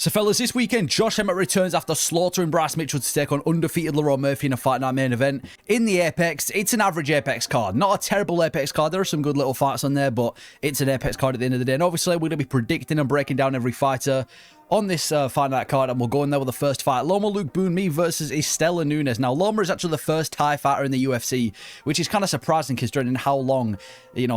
So fellas, this weekend, Josh Emmett returns after slaughtering Bryce Mitchell to take on undefeated Lerone Murphy in a Fight Night main event. In the Apex, it's an average Apex card. Not a terrible Apex card. There are some good little fights on there, but it's an Apex card at the end of the day. And obviously, we're going to be predicting and breaking down every fighter on this Fight Night card, and we'll go in there with the first fight. Loma Lookboonmee versus Istela Nunes. Now, Loma is actually the first Thai fighter in the UFC, which is kind of surprising considering how long,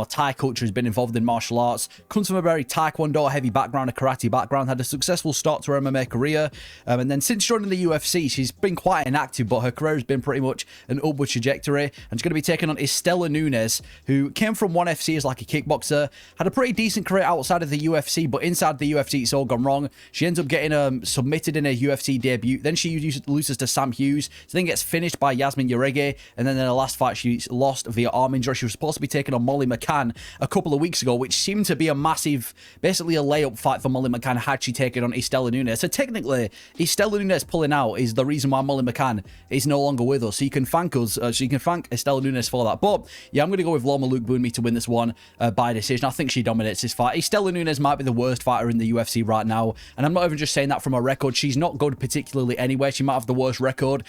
Thai culture has been involved in martial arts. Comes from a very Taekwondo-heavy background, a karate background, had a successful start to her MMA career, and then since joining the UFC, she's been quite inactive, but her career has been pretty much an upward trajectory, and she's going to be taking on Istela Nunes, who came from ONE FC as like a kickboxer, had a pretty decent career outside of the UFC, but inside the UFC, it's all gone wrong. She ends up getting submitted in a UFC debut. Then she loses to Sam Hughes. So then gets finished by Yasmin Yarege. And then in her last fight, she lost via arm injury. She was supposed to be taking on Molly McCann a couple of weeks ago, which seemed to be a massive, basically a layup fight for Molly McCann had she taken on Istela Nunes. So technically, Istela Nunes pulling out is the reason why Molly McCann is no longer with us. So you can thank us. So you can thank Istela Nunes for that. But yeah, I'm going to go with Loma Lookboonmee to win this one by decision. I think she dominates this fight. Istela Nunes might be the worst fighter in the UFC right now. And I'm not even just saying that from a record. She's not good particularly anywhere. She might have the worst record.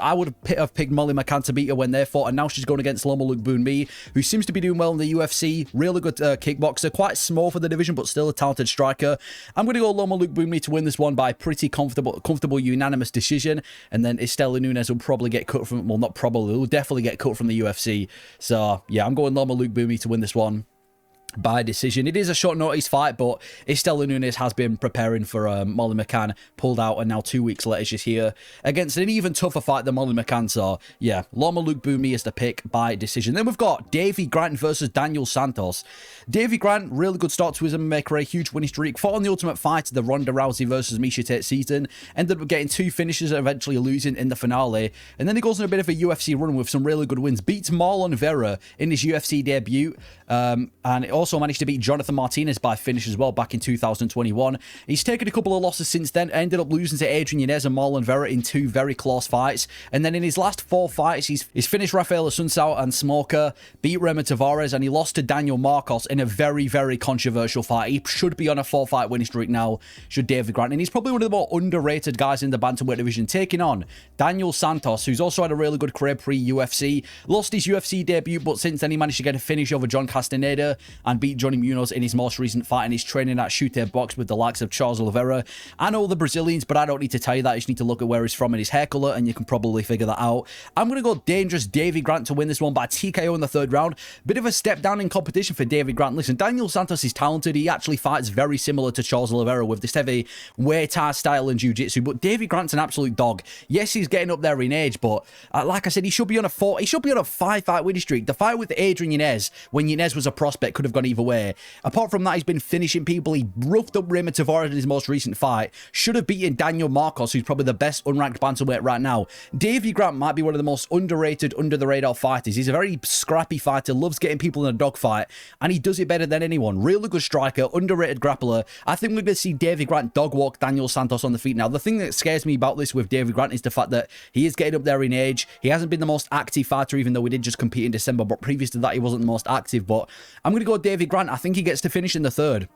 I would have picked Molly McCann to beat her when they fought, and now she's going against Loma Lookboonmee, who seems to be doing well in the UFC. Really good kickboxer, quite small for the division, but still a talented striker. I'm going to go Loma Lookboonmee to win this one by pretty comfortable unanimous decision, and then Istela Nunes will probably get cut from, well, not probably, will definitely get cut from the UFC. So yeah, I'm going Loma Lookboonmee to win this one by decision. It is a short notice fight, but Istela Nunes has been preparing for Molly McCann, pulled out, and now 2 weeks later she's here against an even tougher fight than Molly McCann. So yeah, Loma Lookboonmee is the pick by decision. Then we've got Davey Grant versus Daniel Santos. Davey Grant, really good start to his MMA career, huge winning streak, fought on the Ultimate Fighter, the Ronda Rousey versus Meerschaert season, ended up getting 2 finishes and eventually losing in the finale, and then he goes on a bit of a UFC run with some really good wins, beats Marlon Vera in his UFC debut, and also managed to beat Jonathan Martinez by finish as well back in 2021. He's taken a couple of losses since then, ended up losing to Adrian Yanez and Marlon Vera in 2 very close fights, and then in his last 4 fights, he's finished Rafael Assunção and Smoker, beat Remy Tavares, and he lost to Daniel Marcos in a very, very controversial fight. He should be on a 4-fight winning streak now, should Davey Grant, and he's probably one of the more underrated guys in the bantamweight division, taking on Daniel Santos, who's also had a really good career pre-UFC, lost his UFC debut, but since then he managed to get a finish over John Castaneda and beat Johnny Munoz in his most recent fight, and he's training at Chute Box with the likes of Charles Oliveira. I know the Brazilians, but I don't need to tell you that. You just need to look at where he's from and his hair color, and you can probably figure that out. I'm going to go dangerous Davey Grant to win this one by TKO in the 3rd round. Bit of a step down in competition for Davey Grant. Listen, Daniel Santos is talented. He actually fights very similar to Charles Oliveira with this heavy Muay Thai style in jiu-jitsu, but Davey Grant's an absolute dog. Yes, he's getting up there in age, but like I said, he should be on a 5-fight winning streak. The fight with Adrian Yanez, when Yanez was a prospect, could have gone either way. Apart from that, he's been finishing people. He roughed up Remy Tavares in his most recent fight. Should have beaten Daniel Marcos, who's probably the best unranked bantamweight right now. Davey Grant might be one of the most underrated, under-the-radar fighters. He's a very scrappy fighter, loves getting people in a dogfight, and he does it better than anyone. Really good striker, underrated grappler. I think we're going to see Davey Grant dog-walk Daniel Santos on the feet. Now, the thing that scares me about this with Davey Grant is the fact that he is getting up there in age. He hasn't been the most active fighter, even though we did just compete in December, but previous to that, he wasn't the most active. But I'm going to go Davey Grant. I think he gets to finish in the 3rd.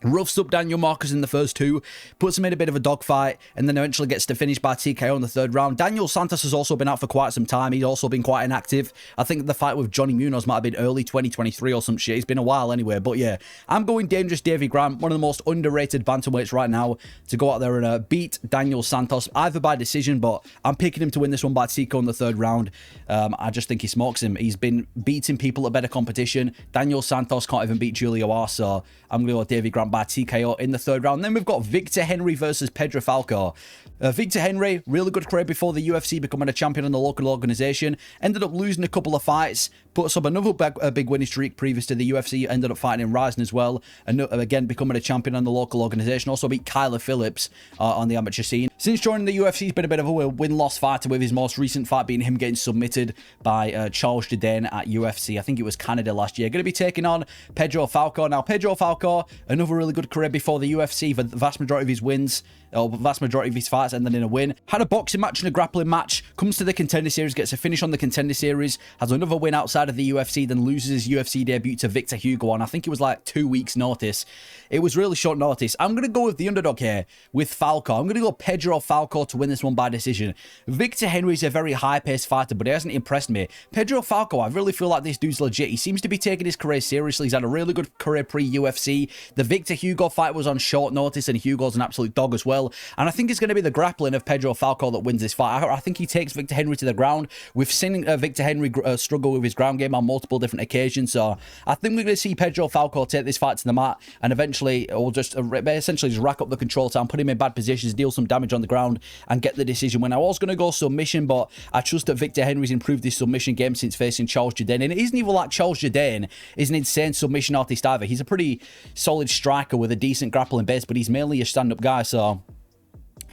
Roughs up Daniel Marcos in the first 2, puts him in a bit of a dogfight, and then eventually gets to finish by TKO in the 3rd round. Daniel Santos has also been out for quite some time. He's also been quite inactive. I think the fight with Johnny Munoz might have been early 2023 or some shit. It's been a while anyway, but yeah. I'm going dangerous Davey Grant, one of the most underrated bantamweights right now, to go out there and beat Daniel Santos, either by decision, but I'm picking him to win this one by TKO in the 3rd round. I just think he smokes him. He's been beating people at better competition. Daniel Santos can't even beat Julio R, so I'm going to go Davey Grant by TKO in the 3rd round. Then we've got Victor Henry versus Pedro Fulcao. Victor Henry, really good career before the UFC, becoming a champion in the local organization. Ended up losing a couple of fights, puts up another big winning streak previous to the UFC. Ended up fighting in Rising as well, and again becoming a champion in the local organization. Also beat Kyler Phillips on the amateur scene. Since joining the UFC, he's been a bit of a win-loss fighter, with his most recent fight being him getting submitted by Charles Jourdain at UFC. I think it was Canada last year. Going to be taking on Pedro Fulcao. Now, Pedro Fulcao, another really good career before the UFC. The vast majority of his wins, or vast majority of his fights ended in a win. Had a boxing match and a grappling match. Comes to the Contender Series, gets a finish on the Contender Series. Has another win outside of the UFC, then loses his UFC debut to Victor Hugo on, I think it was like 2 weeks notice. It was really short notice. I'm going to go with the underdog here with Fulcao. I'm going to go Pedro Fulcao to win this one by decision. Victor Henry is a very high-paced fighter, but he hasn't impressed me. Pedro Fulcao, I really feel like this dude's legit. He seems to be taking his career seriously. He's had a really good career pre-UFC. The Victor Hugo fight was on short notice, and Hugo's an absolute dog as well. And I think it's going to be the grappling of Pedro Fulcao that wins this fight. I think he takes Victor Henry to the ground. We've seen Victor Henry struggle with his ground game on multiple different occasions, so I think we're going to see Pedro Fulcao take this fight to the mat, and eventually will just essentially just rack up the control time, put him in bad positions, deal some damage on the ground, and get the decision win. I was going to go submission, but I trust that Victor Henry's improved his submission game since facing Charles Jourdain, and it isn't even like Charles Jourdain is an insane submission artist either. He's a pretty solid striker with a decent grappling base, but he's mainly a stand-up guy, so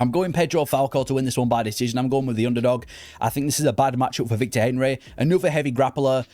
I'm going Pedro Fulcao to win this one by decision. I'm going with the underdog. I think this is a bad matchup for Victor Henry. Another heavy grappler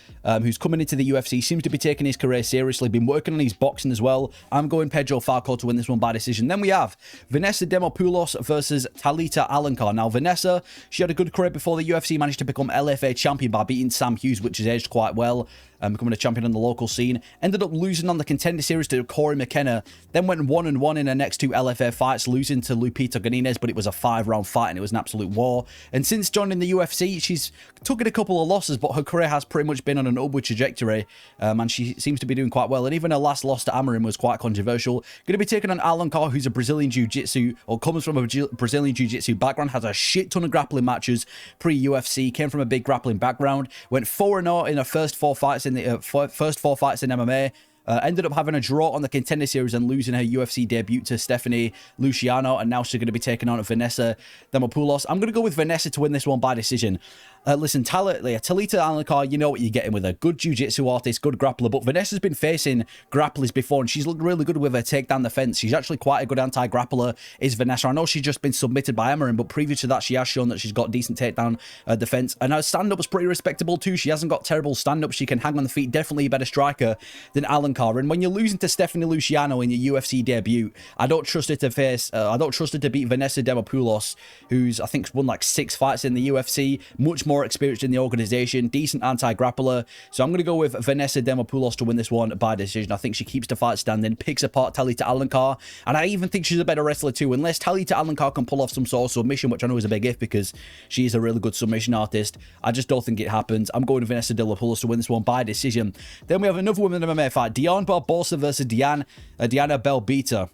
who's coming into the UFC. Seems to be taking his career seriously. Been working on his boxing as well. I'm going Pedro Fulcao to win this one by decision. Then we have Vanessa Demopuolos versus Talita Alencar. Now, Vanessa, she had a good career before the UFC. Managed to become LFA champion by beating Sam Hughes, which has aged quite well. Becoming a champion on the local scene. Ended up losing on the Contender Series to Corey McKenna. Then went 1-1 in her next 2 LFA fights, losing to Lupita Godinez, but it was a 5-round fight and it was an absolute war. And since joining the UFC, she's taken a couple of losses, but her career has pretty much been on an upward trajectory, and she seems to be doing quite well. And even her last loss to Amarin was quite controversial. Going to be taking on Alencar, who's a Brazilian Jiu-Jitsu, or comes from a Brazilian Jiu-Jitsu background, has a shit ton of grappling matches pre-UFC, came from a big grappling background, went 4-0 in her first 4 fights in the first 4 fights in MMA. Ended up having a draw on the Contender Series and losing her UFC debut to Stephanie Luciano, and now she's going to be taking on Vanessa Demopuolos. I'm going to go with Vanessa to win this one by decision. Listen, Talita Alencar, you know what you're getting with her. Good jiu-jitsu artist, good grappler, but Vanessa's been facing grapplers before, and she's looked really good with her takedown defense. She's actually quite a good anti-grappler, is Vanessa. I know she's just been submitted by Amarin, but previous to that, she has shown that she's got decent takedown defense, and her stand-up was pretty respectable too. She hasn't got terrible stand-up. She can hang on the feet. Definitely a better striker than Alencar. And when you're losing to Stephanie Luciano in your UFC debut, I don't trust her to face, I don't trust her to beat Vanessa Demopuolos, who's, I think, won like 6 fights in the UFC, much more experienced in the organization, decent anti-grappler. So I'm going to go with Vanessa Demopuolos to win this one by decision. I think she keeps the fight standing, picks apart Talita Alencar, and I even think she's a better wrestler too, unless Talita Alencar can pull off some sort of submission, which I know is a big if because she is a really good submission artist. I just don't think it happens. I'm going to Vanessa Demopuolos to win this one by decision. Then we have another women MMA fight, Dione Barbosa versus Diana Belbita.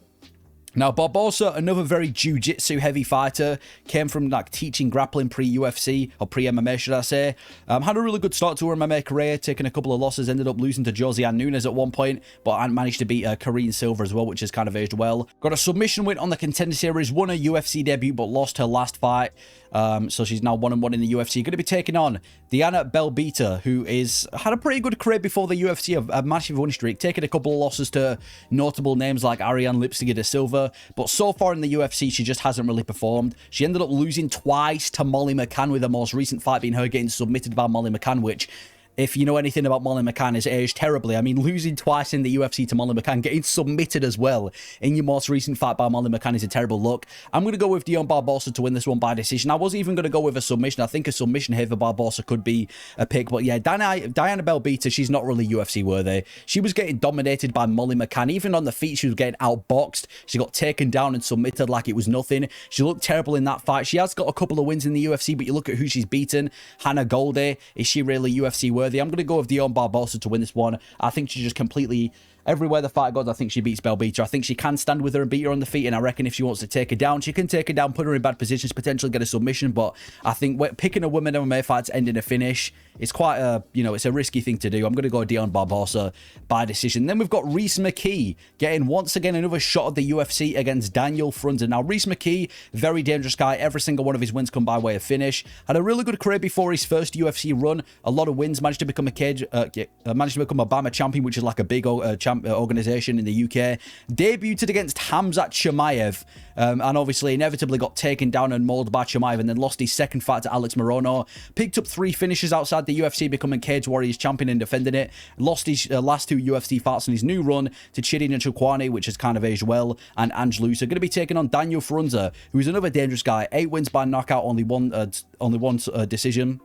Now, Barbosa, another very jiu-jitsu heavy fighter, came from like teaching grappling pre-UFC, or pre-MMA should I say. Had a really good start to her MMA career, taking a couple of losses, ended up losing to Josiane Nunes at one point, but managed to beat Karine Silva as well, which has kind of aged well. Got a submission win on the Contender Series, won her UFC debut, but lost her last fight. So she's now 1-1 in the UFC. Going to be taking on Diana Belbita, who had a pretty good career before the UFC, a massive win streak, taking a couple of losses to notable names like Ariane Lipstiger de Silva, but so far in the UFC, she just hasn't really performed. She ended up losing twice to Molly McCann, with the most recent fight being her getting submitted by Molly McCann, which, if you know anything about Molly McCann, has aged terribly. I mean, losing twice in the UFC to Molly McCann, getting submitted as well in your most recent fight by Molly McCann is a terrible look. I'm going to go with Dione Barbosa to win this one by decision. I was even going to go with a submission. I think a submission here for Barbosa could be a pick. But yeah, Diana Belbita, she's not really UFC worthy. She was getting dominated by Molly McCann. Even on the feet, she was getting outboxed. She got taken down and submitted like it was nothing. She looked terrible in that fight. She has got a couple of wins in the UFC, but you look at who she's beaten. Hannah Golde. Is she really UFC worthy? I'm going to go with Dione Barbosa to win this one. I think she just completely, everywhere the fight goes, I think she beats Belbita. I think she can stand with her and beat her on the feet, and I reckon if she wants to take her down, she can take her down, put her in bad positions, potentially get a submission. But I think picking a women MMA fight to end in a finish is quite a, it's a risky thing to do. I'm going to go Dione Barbosa by decision. Then we've got Rhys Mckee getting once again another shot at the UFC against Daniel Frunza. Now, Rhys Mckee, very dangerous guy. Every single one of his wins come by way of finish. Had a really good career before his first UFC run. A lot of wins. Managed to become a BAMMA champion, which is like a big organization in the UK. Debuted against Khamzat Chimaev, and obviously inevitably got taken down and mauled by Chimaev, and then lost his second fight to Alex Morono. Picked up 3 finishes outside the UFC, becoming Cage Warriors champion and defending it. Lost his last 2 UFC fights in his new run to Chidi Nzechukwu, which has kind of aged well, and Angelou. So going to be taking on Daniel Frunza, who's another dangerous guy. 8 wins by knockout, only one decision.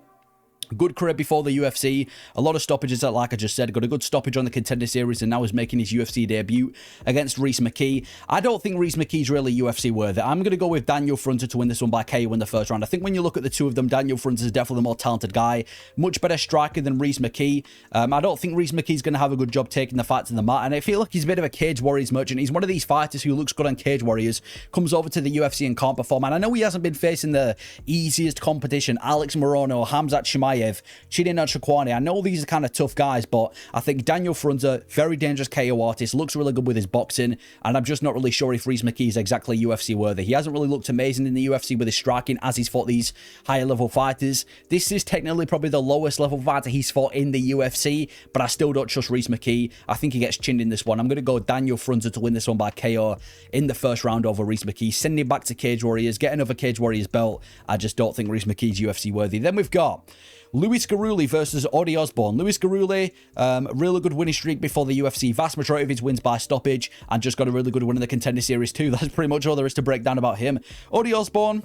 Good career before the UFC. A lot of stoppages, like I just said. Got a good stoppage on the Contender Series and now is making his UFC debut against Rhys Mckee. I don't think Rhys Mckee's really UFC worthy. I'm going to go with Daniel Frunza to win this one by KO in the first round. I think when you look at the two of them, Daniel Frunza is definitely the more talented guy. Much better striker than Rhys Mckee. I don't think Rhys Mckee's going to have a good job taking the fight to the mat. And I feel like he's a bit of a Cage Warriors merchant. He's one of these fighters who looks good on Cage Warriors, comes over to the UFC and can't perform. And I know he hasn't been facing the easiest competition. Alex Morono, Khamzat Chimaev, Chidi Nzechukwu. I know these are kind of tough guys, but I think Daniel Frunza, very dangerous KO artist, looks really good with his boxing, and I'm just not really sure if Rhys Mckee is exactly UFC worthy. He hasn't really looked amazing in the UFC with his striking as he's fought these higher level fighters. This is technically probably the lowest level fighter he's fought in the UFC, but I still don't trust Rhys Mckee. I think he gets chinned in this one. I'm going to go Daniel Frunza to win this one by KO in the first round over Rhys Mckee. Sending him back to Cage Warriors, get another Cage Warriors belt. I just don't think Rhys Mckee's UFC worthy. Then we've got Louis Gurule versus Odi Osbourne. Louis Gurule, really good winning streak before the UFC. Vast majority of his wins by stoppage, and just got a really good win in the Contender Series too. That's pretty much all there is to break down about him. Odi Osbourne,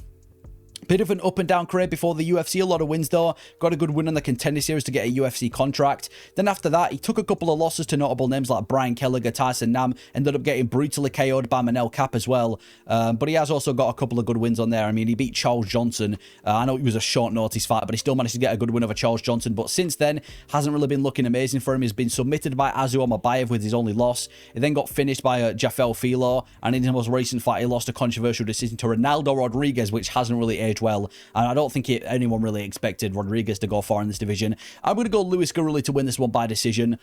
bit of an up and down career before the UFC. A lot of wins though. Got a good win in the Contender Series to get a UFC contract. Then after that, he took a couple of losses to notable names like Brian Kelleher, Tyson Nam. Ended up getting brutally KO'd by Manel Kape as well. But he has also got a couple of good wins on there. I mean, he beat Charles Johnson. I know it was a short notice fight, but he still managed to get a good win over Charles Johnson. But since then, hasn't really been looking amazing for him. He's been submitted by Azu Amabayev with his only loss. He then got finished by Jafel Filo. And in his most recent fight, he lost a controversial decision to Ronaldo Rodriguez, which hasn't really aged well. And I don't think anyone really expected Rodriguez to go far in this division. I'm going to go Louis Gurule to win this one by decision.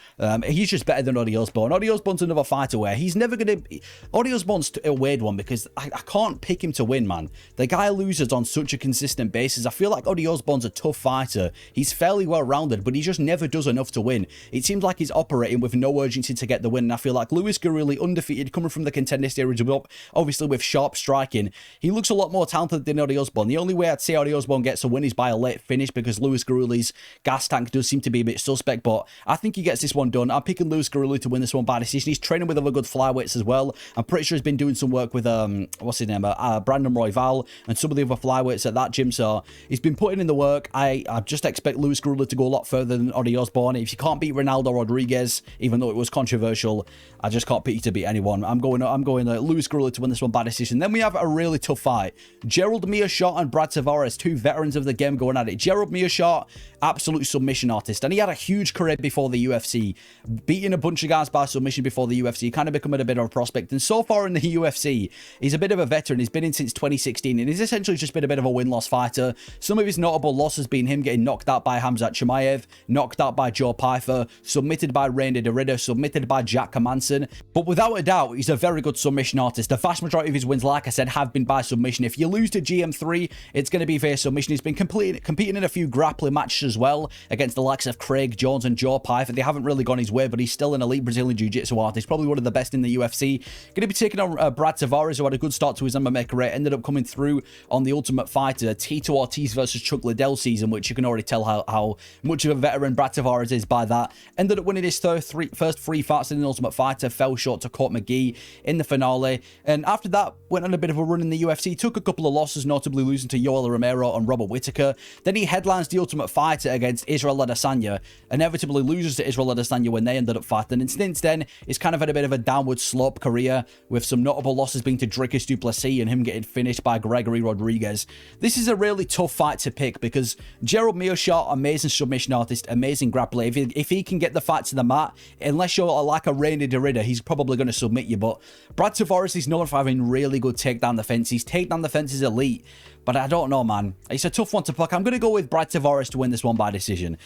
He's just better than Odi Osbourne. Odi Osbourne's another fighter where he's never going to... Odi Osbourne's a weird one because I can't pick him to win, man. The guy loses on such a consistent basis. I feel like Odi Osbourne's a tough fighter. He's fairly well-rounded, but he just never does enough to win. It seems like he's operating with no urgency to get the win, and I feel like Louis Gurule, undefeated, coming from the Contender Series, obviously with sharp striking, he looks a lot more talented than Odi Osbourne. The only way I'd say Odi Osbourne gets a win is by a late finish because Louis Gurule's gas tank does seem to be a bit suspect, but I think he gets this one done. I'm picking Louis Gurule to win this one by decision. He's training with other good flyweights as well. I'm pretty sure he's been doing some work with what's his name, Brandon Royval and some of the other flyweights at that gym, so he's been putting in the work. I just expect Louis Gurule to go a lot further than Odi Osbourne. If you can't beat Ronaldo Rodriguez, even though it was controversial, I just can't pick you to beat anyone. I'm going Louis Gurule to win this one by decision. Then we have a really tough fight. Gerald Meerschaert and Brad Tavares, two veterans of the game going at it. Gerald Meerschaert, absolute submission artist, and he had a huge career before the UFC, beating a bunch of guys by submission before the UFC, kind of becoming a bit of a prospect. And so far in the UFC, he's a bit of a veteran. He's been in since 2016, and he's essentially just been a bit of a win-loss fighter. Some of his notable losses being him getting knocked out by Khamzat Chimaev, knocked out by Joe Pyfer, submitted by Randy Derrida, submitted by Jack Hermansson. But without a doubt, he's a very good submission artist. The vast majority of his wins, like I said, have been by submission. If you lose to GM3, it's going to be via submission. He's been competing in a few grappling matches as well against the likes of Craig Jones and Joe Pyfer. They haven't really gone his way, but he's still an elite Brazilian Jiu-Jitsu artist, probably one of the best in the UFC. Going to be taking on Brad Tavares, who had a good start to his MMA career, ended up coming through on the Ultimate Fighter, Tito Ortiz versus Chuck Liddell season, which you can already tell how much of a veteran Brad Tavares is by that. Ended up winning his first three fights in the Ultimate Fighter, fell short to Court Mckee in the finale, and after that went on a bit of a run in the UFC, took a couple of losses, notably losing to Yoel Romero and Robert Whittaker. Then he headlines the Ultimate Fighter against Israel Adesanya, inevitably loses to Israel Adesanya when they ended up fighting, and since then he's kind of had a bit of a downward slope career, with some notable losses being to Dricus du Plessis and him getting finished by Gregory Rodriguez. This is a really tough fight to pick because Gerald Meerschaert, amazing submission artist, amazing grappler. If he can get the fight to the mat, unless you're like a Randy Derrida, he's probably going to submit you. But Brad Tavares is known for having really good takedown defense. His takedown defense is elite. But I don't know, man. It's a tough one to pluck. I'm going to go with Brad Tavares to win this one by decision.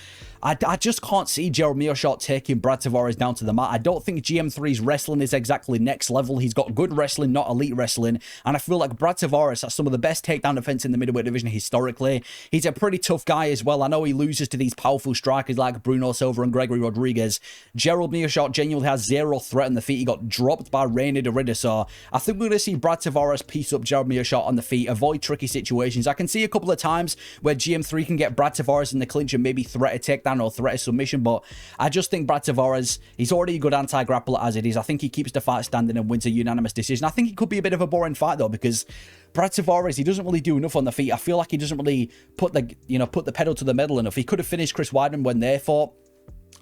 I just can't see Gerald Meerschaert taking Brad Tavares down to the mat. I don't think GM3's wrestling is exactly next level. He's got good wrestling, not elite wrestling. And I feel like Brad Tavares has some of the best takedown defense in the middleweight division historically. He's a pretty tough guy as well. I know he loses to these powerful strikers like Bruno Silva and Gregory Rodriguez. Gerald Meerschaert genuinely has zero threat on the feet. He got dropped by Rainy Derrida. So I think we're going to see Brad Tavares piece up Gerald Meerschaert on the feet, avoid tricky situations. I can see a couple of times where GM3 can get Brad Tavares in the clinch and maybe threat a takedown or threat a submission, but I just think Brad Tavares, he's already a good anti-grappler as it is. I think he keeps the fight standing and wins a unanimous decision. I think it could be a bit of a boring fight though, because Brad Tavares, he doesn't really do enough on the feet. I feel like he doesn't really put the pedal to the metal enough. He could have finished Chris Weidman when they fought.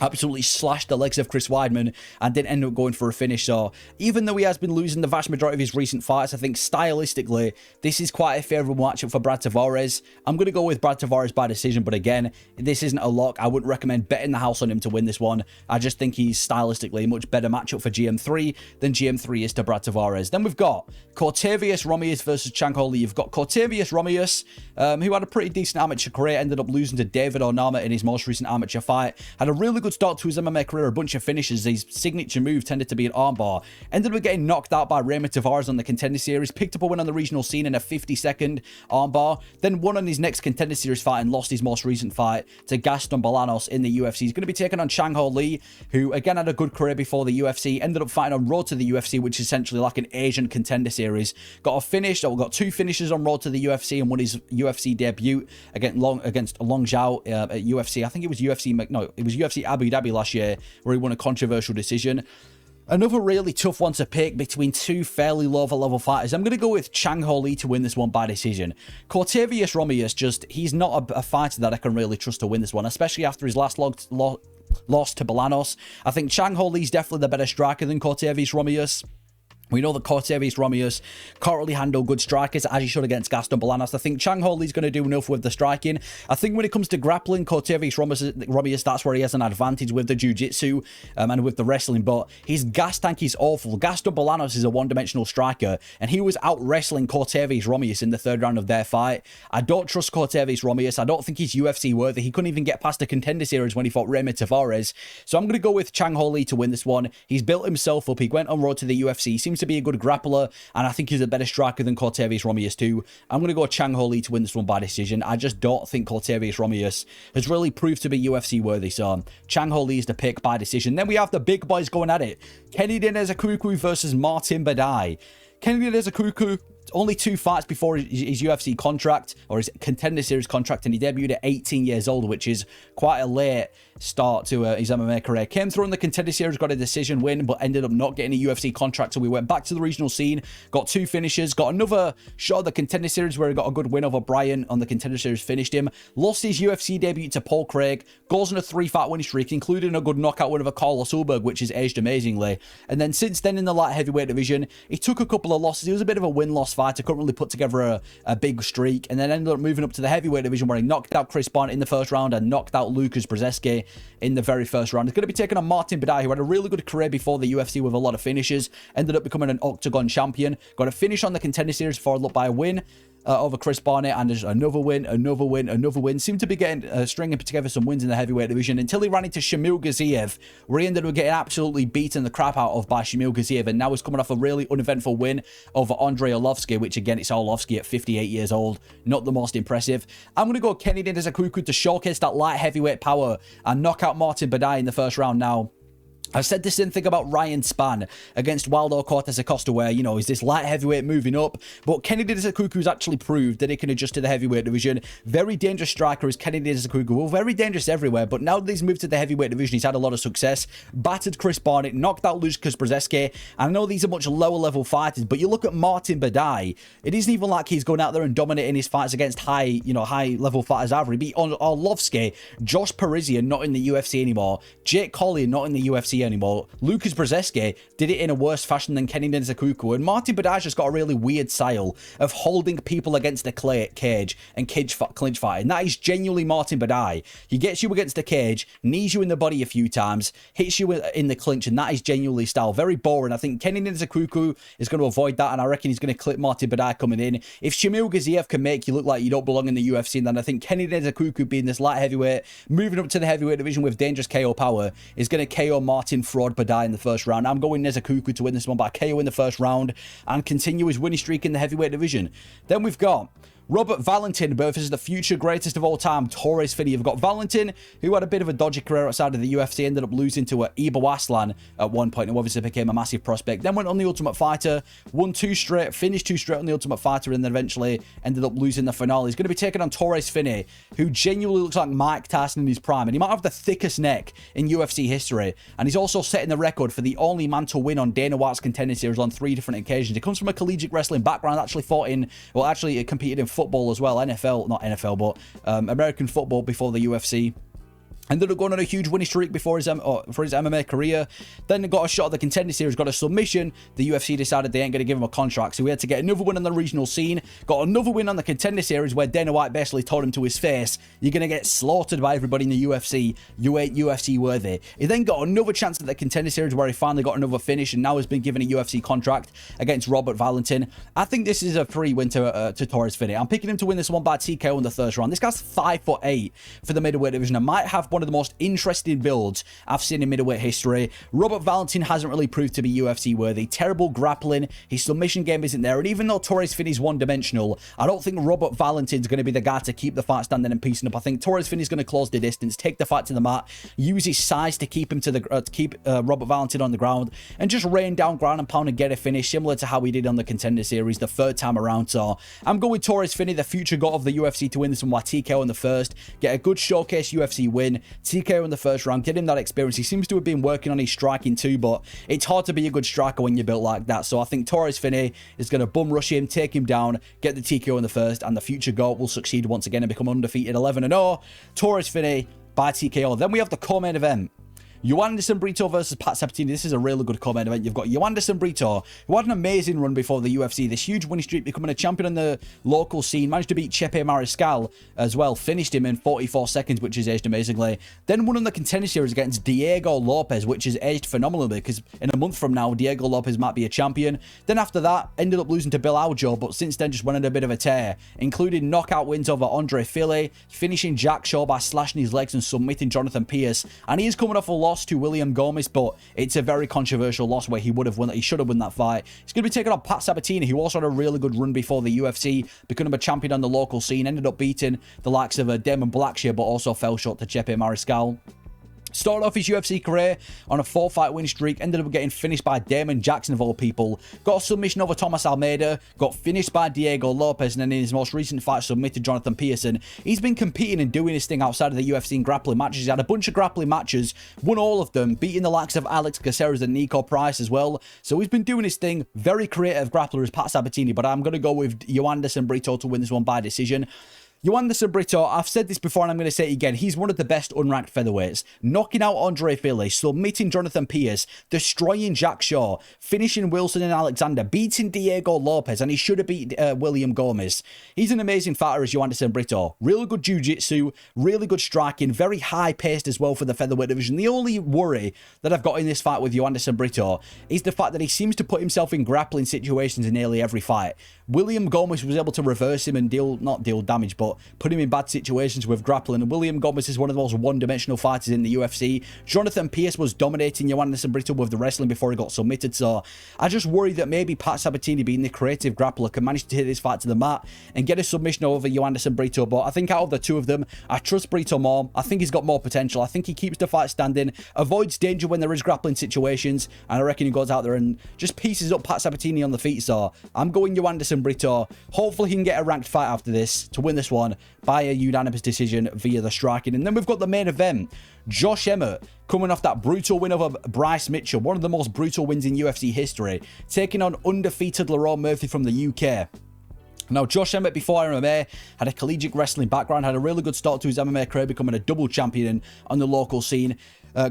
Absolutely slashed the legs of Chris Weidman and didn't end up going for a finish. So even though he has been losing the vast majority of his recent fights, I think stylistically this is quite a favourable matchup for Brad Tavares. I'm going to go with Brad Tavares by decision, but again, this isn't a lock. I wouldn't recommend betting the house on him to win this one. I just think he's stylistically a much better matchup for GM3 than GM3 is to Brad Tavares. Then we've got Cortavious Romious versus Chang. You've got Cortavious Romious, who had a pretty decent amateur career, ended up losing to David Onama in his most recent amateur fight. Had a really good start to his MMA career, a bunch of finishes. His signature move tended to be an armbar. Ended up getting knocked out by Raymond Tavares on the Contender Series, picked up a win on the regional scene in a 50-second armbar, then won on his next Contender Series fight and lost his most recent fight to Gaston Bolanos in the UFC. He's going to be taking on Chang Lee, who again had a good career before the UFC, ended up fighting on Road to the UFC, which is essentially like an Asian Contender Series. Got two finishes on Road to the UFC and won his UFC debut against Long Zhao at UFC. I think it was UFC Abu Dhabi last year, where he won a controversial decision. Another really tough one to pick between two fairly lower-level fighters. I'm going to go with Chang Lee to win this one by decision. Cortavious Romious, he's not a fighter that I can really trust to win this one, especially after his last loss to Bolanos. I think Chang Lee's definitely the better striker than Cortavious Romious. We know that Cortavious Romious can't really handle good strikers, as he should against Gaston Bolanos. I think Chang Lee's going to do enough with the striking. I think when it comes to grappling, Cortavious Romious, that's where he has an advantage with the jiu-jitsu and with the wrestling, but his gas tank is awful. Gaston Bolanos is a one-dimensional striker, and he was out-wrestling Cortavious Romious in the third round of their fight. I don't trust Cortavious Romious. I don't think he's UFC-worthy. He couldn't even get past the Contender Series when he fought Raymond Tavares. So I'm going to go with Chang Lee to win this one. He's built himself up. He went on Road to the UFC. He seems to be a good grappler, and I think he's a better striker than Cortavious Romious too. I'm going to go Chang Lee to win this one by decision. I just don't think Cortavious Romious has really proved to be UFC worthy, so Chang Lee is the pick by decision. Then we have the big boys going at it. Kennedy Nzechukwu versus Martin Buday. Kennedy Nzechukwu, only 2 fights before his UFC contract, or his Contender Series contract, and he debuted at 18 years old, which is quite a late start to his MMA career. Came through in the Contender Series, got a decision win, but ended up not getting a UFC contract, so we went back to the regional scene, got 2 finishes, got another shot at the Contender Series where he got a good win over Brian on the Contender Series, finished him, lost his UFC debut to Paul Craig, goes on a 3-fight winning streak, including a good knockout win over Carlos Ulberg, which has aged amazingly. And then since then in the light heavyweight division, he took a couple of losses. He was a bit of a win-loss fighter, couldn't really put together a big streak, and then ended up moving up to the heavyweight division where he knocked out Chris Barnett in the first round and knocked out Lucas Brzezinski in the very first round. He's going to be taking on Martin Buday, who had a really good career before the UFC with a lot of finishes, ended up becoming an Octagon champion, got a finish on the Contender Series followed up by a win over Chris Barnett, and there's another win. Seemed to be getting stringing together some wins in the heavyweight division until he ran into Shamil Gaziev, where he ended up getting absolutely beaten the crap out of by Shamil Gaziev, and now he's coming off a really uneventful win over Andrei Arlovsky, which again, it's Arlovsky at 58 years old, not the most impressive. I'm going to go Kennedy Nzechukwu to showcase that light heavyweight power and knock out Martin Buday in the first round. Now, I've said the same thing about Ryan Spann against Waldo Cortez Acosta, where, you know, is this light heavyweight moving up? But Kennedy Nzechukwu's actually proved that he can adjust to the heavyweight division. Very dangerous striker is Kennedy Nzechukwu. Well, very dangerous everywhere, but now that he's moved to the heavyweight division, he's had a lot of success. Battered Chris Barnett, knocked out Lucas Brzezinski. I know these are much lower level fighters, but you look at Martin Buday, it isn't even like he's going out there and dominating his fights against high level fighters either. He beat Arlovsky, Josh Parisian, not in the UFC anymore, Jake Collier, not in the UFC UFC anymore. Lucas Brzeski did it in a worse fashion than Kenny Nzechukwu, and Martin Buday just got a really weird style of holding people against the cage and clinch fighting. That is genuinely Martin Buday. He gets you against the cage, knees you in the body a few times, hits you in the clinch, and that is genuinely style. Very boring. I think Kenny Nzechukwu is going to avoid that, and I reckon he's going to clip Martin Buday coming in. If Shamil Gaziev can make you look like you don't belong in the UFC, then I think Kenny Nzechukwu being this light heavyweight, moving up to the heavyweight division with dangerous KO power, is going to KO Martin Fraud Buday in the first round. I'm going Nzechukwu to win this one by KO in the first round and continue his winning streak in the heavyweight division. Then we've got Robert Valentin versus the future greatest of all time, Torrez Finney. You've got Valentin, who had a bit of a dodgy career outside of the UFC, ended up losing to Ibo Aslan at one point, and obviously became a massive prospect. Then went on the Ultimate Fighter, won 2 straight, finished 2 straight on the Ultimate Fighter, and then eventually ended up losing the finale. He's going to be taking on Torrez Finney, who genuinely looks like Mike Tyson in his prime, and he might have the thickest neck in UFC history, and he's also setting the record for the only man to win on Dana White's Contender Series on 3 different occasions. He comes from a collegiate wrestling background, actually competed in football as well, NFL, not NFL, but American football before the UFC. Ended up going on a huge winning streak for his MMA career. Then got a shot at the Contender Series, got a submission. The UFC decided they ain't going to give him a contract, so he had to get another win on the regional scene. Got another win on the Contender Series where Dana White basically told him to his face, you're going to get slaughtered by everybody in the UFC. You ain't UFC worthy. He then got another chance at the Contender Series where he finally got another finish and now has been given a UFC contract against Robert Valentin. I think this is a free win to Torrez Finney. I'm picking him to win this one by TKO in the first round. This guy's 5'8" for the middleweight division and might have one of the most interesting builds I've seen in middleweight history. Robert Valentin hasn't really proved to be UFC worthy. Terrible grappling. His submission game isn't there. And even though Torrez Finney's one-dimensional, I don't think Robert Valentin's going to be the guy to keep the fight standing and piecing up. I think Torrez Finney's going to close the distance, take the fight to the mat, use his size to keep him Robert Valentin on the ground, and just rain down ground and pound and get a finish, similar to how he did on the Contender Series the third time around. So I'm going Torrez Finney, the future god of the UFC, to win this one by TKO in the first. Get a good showcase UFC win. TKO in the first round, get him that experience. He seems to have been working on his striking too, but it's hard to be a good striker when you're built like that. So I think Torrez Finney is going to bum rush him, take him down, get the TKO in the first, and the future GOAT will succeed once again and become undefeated 11-0. Torrez Finney by TKO. Then we have the co-main event. Anderson Brito versus Pat Sabatini. This is a really good co-main event. You've got Anderson Brito, who had an amazing run before the UFC. This huge winning streak, becoming a champion on the local scene. Managed to beat Chepe Mariscal as well. Finished him in 44 seconds, which is aged amazingly. Then won on the Contender Series against Diego Lopez, which is aged phenomenally because in a month from now, Diego Lopez might be a champion. Then after that, ended up losing to Bill Aljo, but since then just went on a bit of a tear, including knockout wins over Andre Fili, finishing Jack Shaw by slashing his legs and submitting Jonathan Pierce. And he is coming off a loss to William Gomez, but it's a very controversial loss where he should have won that fight. He's going to be taking on Pat Sabatini, who also had a really good run before the UFC, becoming a champion on the local scene, ended up beating the likes of Damon Blackshear, but also fell short to Chepe Mariscal. Started off his UFC career on a 4-fight win streak, ended up getting finished by Damon Jackson of all people, got a submission over Thomas Almeida, got finished by Diego Lopez, and then in his most recent fight submitted Jonathan Pearson. He's been competing and doing his thing outside of the UFC in grappling matches. He's had a bunch of grappling matches, won all of them, beating the likes of Alex Caceres and Nico Price as well. So he's been doing his thing. Very creative grappler is Pat Sabatini, but I'm going to go with Anderson Brito to win this one by decision. Anderson Brito, I've said this before and I'm going to say it again, he's one of the best unranked featherweights. Knocking out Andre Fili, submitting Jonathan Pierce, destroying Jack Shaw, finishing Wilson and Alexander, beating Diego Lopez, and he should have beat William Gomez. He's an amazing fighter as Anderson Brito. Really good jiu-jitsu, really good striking, very high-paced as well for the featherweight division. The only worry that I've got in this fight with Anderson Brito is the fact that he seems to put himself in grappling situations in nearly every fight. William Gomez was able to reverse him and not deal damage, but put him in bad situations with grappling. And William Gomez is one of the most one-dimensional fighters in the UFC. Jonathan Pierce was dominating Anderson Brito with the wrestling before he got submitted. So I just worry that maybe Pat Sabatini, being the creative grappler, can manage to hit this fight to the mat and get a submission over Anderson Brito. But I think out of the two of them, I trust Brito more. I think he's got more potential. I think he keeps the fight standing, avoids danger when there is grappling situations, and I reckon he goes out there and just pieces up Pat Sabatini on the feet. So I'm going Anderson Brito. Hopefully he can get a ranked fight after this to win this one by a unanimous decision via the striking. And then we've got the main event. Josh Emmett coming off that brutal win over Bryce Mitchell, one of the most brutal wins in UFC history, taking on undefeated Lerone Murphy from the UK. Now, Josh Emmett, before MMA, had a collegiate wrestling background, had a really good start to his MMA career, becoming a double champion on the local scene.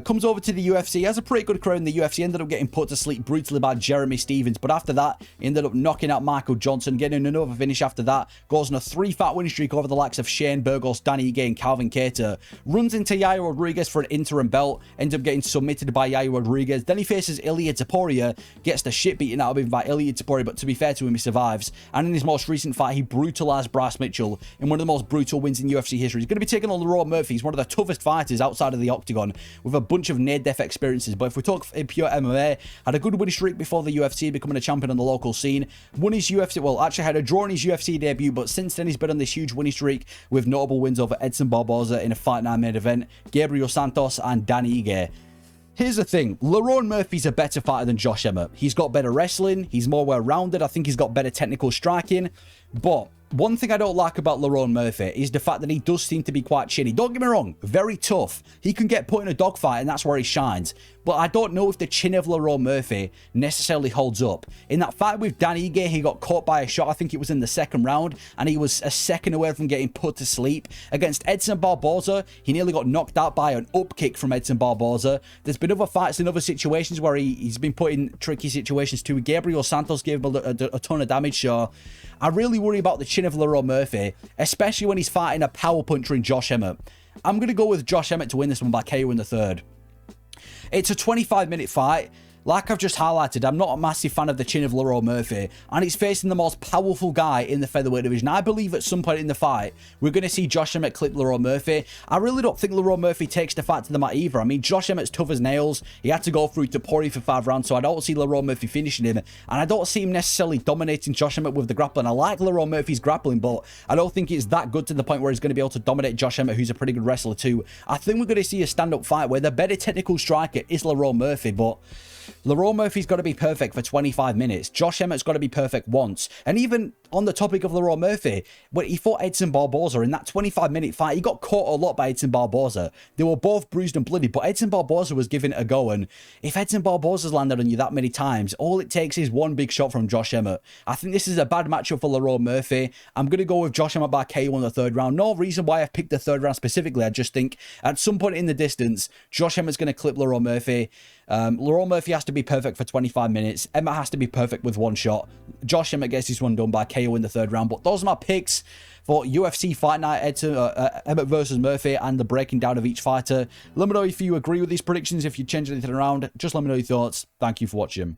Comes over to the UFC, has a pretty good career in the UFC, ended up getting put to sleep brutally by Jeremy Stephens, but after that, he ended up knocking out Michael Johnson, getting another finish after that, goes on a 3-fight winning streak over the likes of Shane Burgos, Danny Ige, and Calvin Kattar, runs into Yair Rodriguez for an interim belt, ends up getting submitted by Yair Rodriguez, then he faces Ilia Topuria, gets the shit beaten out of him by Ilia Topuria, but to be fair to him, he survives, and in his most recent fight, he brutalized Bryce Mitchell in one of the most brutal wins in UFC history. He's going to be taking on Lerone Murphy. He's one of the toughest fighters outside of the octagon, with a bunch of near-death experiences. But if we talk pure MMA, had a good winning streak before the UFC, becoming a champion on the local scene. Won his UFC, well, actually had a draw in his UFC debut, but since then he's been on this huge winning streak with notable wins over Edson Barbosa in a Fight Night main event, Gabriel Santos, and Danny Ige. Here's the thing, Lerone Murphy's a better fighter than Josh Emmett. He's got better wrestling, he's more well-rounded, I think he's got better technical striking, but one thing I don't like about Lerone Murphy is the fact that he does seem to be quite chinny. Don't get me wrong, very tough. He can get put in a dogfight and that's where he shines. But I don't know if the chin of Lerone Murphy necessarily holds up. In that fight with Danny Ige, he got caught by a shot, I think it was in the second round, and he was a second away from getting put to sleep. Against Edson Barbosa, he nearly got knocked out by an up kick from Edson Barbosa. There's been other fights in other situations where he's been put in tricky situations too. Gabriel Santos gave him a ton of damage, so I really worry about the chin of Lerone Murphy, especially when he's fighting a power puncher in Josh Emmett. I'm going to go with Josh Emmett to win this one by KO in the third. It's a 25-minute fight. Like I've just highlighted, I'm not a massive fan of the chin of Lerone Murphy, and he's facing the most powerful guy in the featherweight division. I believe at some point in the fight, we're going to see Josh Emmett clip Lerone Murphy. I really don't think Lerone Murphy takes the fight to the mat either. I mean, Josh Emmett's tough as nails. He had to go through Topuria for 5 rounds, so I don't see Lerone Murphy finishing him, and I don't see him necessarily dominating Josh Emmett with the grappling. I like Lerone Murphy's grappling, but I don't think it's that good to the point where he's going to be able to dominate Josh Emmett, who's a pretty good wrestler too. I think we're going to see a stand-up fight where the better technical striker is Lerone Murphy, but Lerone Murphy's got to be perfect for 25 minutes. Josh Emmett's got to be perfect once. And even on the topic of Lerone Murphy, when he fought Edson Barbosa in that 25-minute fight, he got caught a lot by Edson Barbosa. They were both bruised and bloody, but Edson Barbosa was giving it a go. And if Edson Barbosa's landed on you that many times, all it takes is one big shot from Josh Emmett. I think this is a bad matchup for Lerone Murphy. I'm going to go with Josh Emmett by KO in the third round. No reason why I've picked the third round specifically. I just think at some point in the distance, Josh Emmett's going to clip Lerone Murphy. Lerone Murphy has to be perfect for 25 minutes. Emmett has to be perfect with one shot. Josh Emmett gets this one done by KO in the third round. But those are my picks for UFC Fight Night, Emmett versus Murphy, and the breaking down of each fighter. Let me know if you agree with these predictions, if you change anything around. Just let me know your thoughts. Thank you for watching.